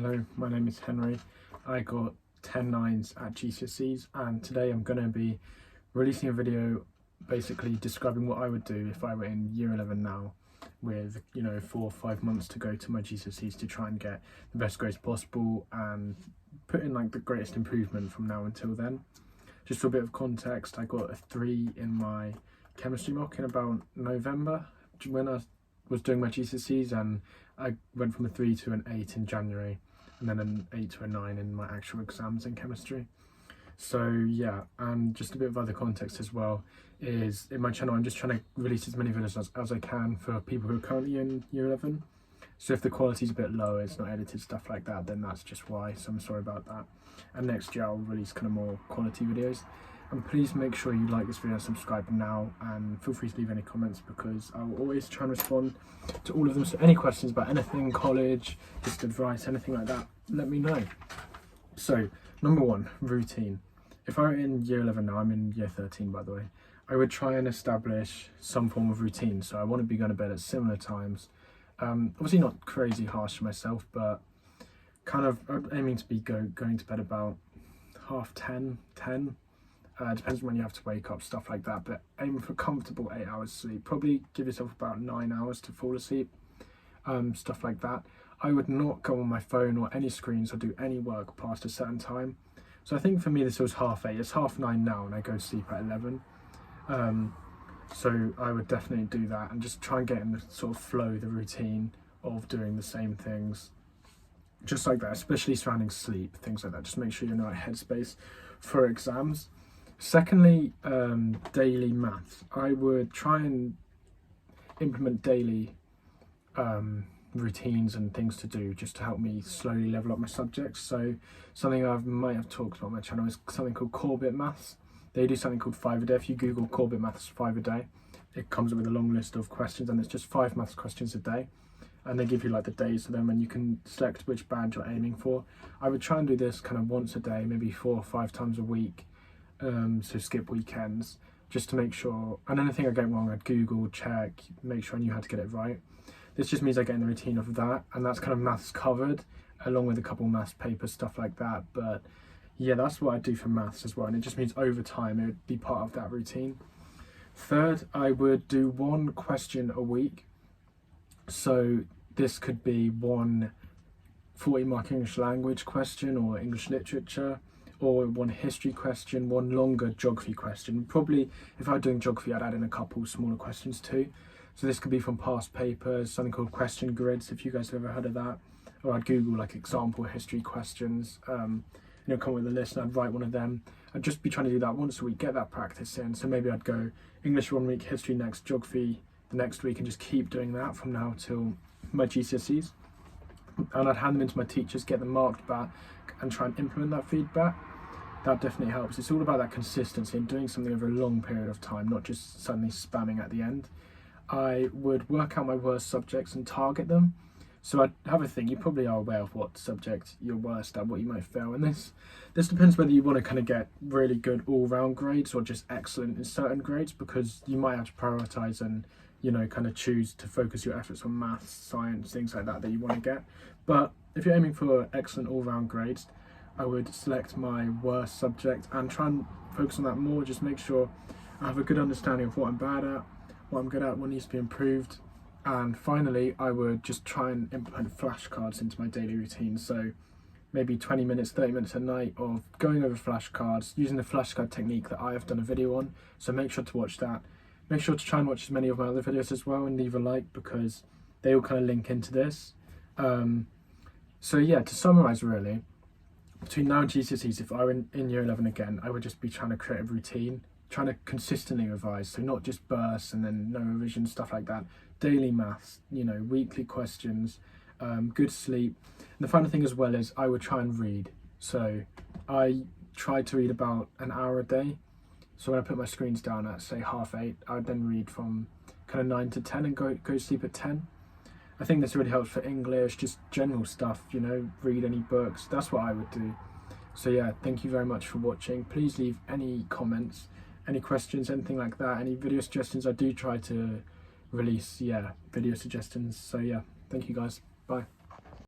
Hello, my name is Henry. I got 10 9s at GCSEs and today I'm going to be releasing a video basically describing what I would do if I were in year 11 now with 4 or 5 months to go to my GCSEs to try and get the best grades possible and put in like the greatest improvement from now until then. Just for a bit of context, I got a 3 in my chemistry mock in about November when I was doing my GCSEs, and I went from a 3 to an 8 in January and then an 8 to a 9 in my actual exams in chemistry. So yeah, and just a bit of other context as well is in my channel I'm just trying to release as many videos as I can for people who are currently in year 11. So if the quality's a bit lower, it's not edited, stuff like that, then that's just why, so I'm sorry about that. And next year I'll release kind of more quality videos. And please make sure you like this video and subscribe now, and feel free to leave any comments because I will always try and respond to all of them. So any questions about anything, college, just advice, anything like that, let me know. So number 1, routine. If I were in year 11 now, I'm in year 13 by the way, I would try and establish some form of routine. So I want to be going to bed at similar times. Obviously not crazy harsh for myself, but kind of aiming to be going to bed about 10:30, 10. Depends when you have to wake up, stuff like that, but aim for comfortable 8 hours sleep. Probably give yourself about 9 hours to fall asleep, stuff like that. I would not go on my phone or any screens or do any work past a certain time. So I think for me this was 8:30. It's 9:30 now and I go to sleep at 11. So I would definitely do that and just try and get in the sort of flow, the routine of doing the same things just like that, especially surrounding sleep, things like that. Just make sure you're in the right headspace for exams. Secondly, daily maths. I would try and implement daily routines and things to do just to help me slowly level up my subjects. So something I might have talked about on my channel is something called Corbett Maths. They do something called 5 a day. If you Google Corbett Maths 5 a day, it comes up with a long list of questions, and it's just 5 maths questions a day. And they give you like the days for them, and you can select which badge you're aiming for. I would try and do this kind of once a day, maybe 4 or 5 times a week. So skip weekends, just to make sure. And anything I get wrong, I'd Google, check, make sure I knew how to get it right. This just means I get in the routine of that, and that's kind of maths covered, along with a couple maths papers, stuff like that. But yeah, that's what I do for maths as well, and it just means over time it would be part of that routine. Third, I would do 1 question a week. So this could be 1 40-mark English language question or English literature, or 1 history question, 1 longer geography question. Probably if I were doing geography, I'd add in a couple smaller questions too. So this could be from past papers, something called question grids, if you guys have ever heard of that. Or I'd Google like example history questions, come up with a list and I'd write one of them. I'd just be trying to do that once a week, get that practice in. So maybe I'd go English 1 week, history next, geography the next week, and just keep doing that from now till my GCSEs. And I'd hand them into my teachers, get them marked back, and try and implement that feedback. That definitely helps. It's all about that consistency and doing something over a long period of time, not just suddenly spamming at the end. I would work out my worst subjects and target them. So I'd have a thing. You probably are aware of what subject you're worst at, what you might fail. And this depends whether you want to kind of get really good all-round grades or just excellent in certain grades, because you might have to prioritise and kind of choose to focus your efforts on maths, science, things like that you want to get. But if you're aiming for excellent all-round grades, I would select my worst subject and try and focus on that more. Just make sure I have a good understanding of what I'm bad at, what I'm good at, what needs to be improved. And finally, I would just try and implement flashcards into my daily routine. So maybe 20 minutes, 30 minutes a night of going over flashcards, using the flashcard technique that I have done a video on. So make sure to watch that. Make sure to try and watch as many of my other videos as well, and leave a like because they all kind of link into this. So yeah, to summarise really, between now and GCSEs, if I were in year 11 again, I would just be trying to create a routine, trying to consistently revise. So not just bursts and then no revision, stuff like that. Daily maths, weekly questions, good sleep. And the final thing as well is I would try and read. So I tried to read about an hour a day. So when I put my screens down at say 8:30, I would then read from kind of 9 to 10 and go to sleep at 10. I think this really helps for English, just general stuff, read any books. That's what I would do. So yeah, thank you very much for watching. Please leave any comments, any questions, anything like that, any video suggestions. I do try to release, video suggestions. So yeah, thank you guys. Bye.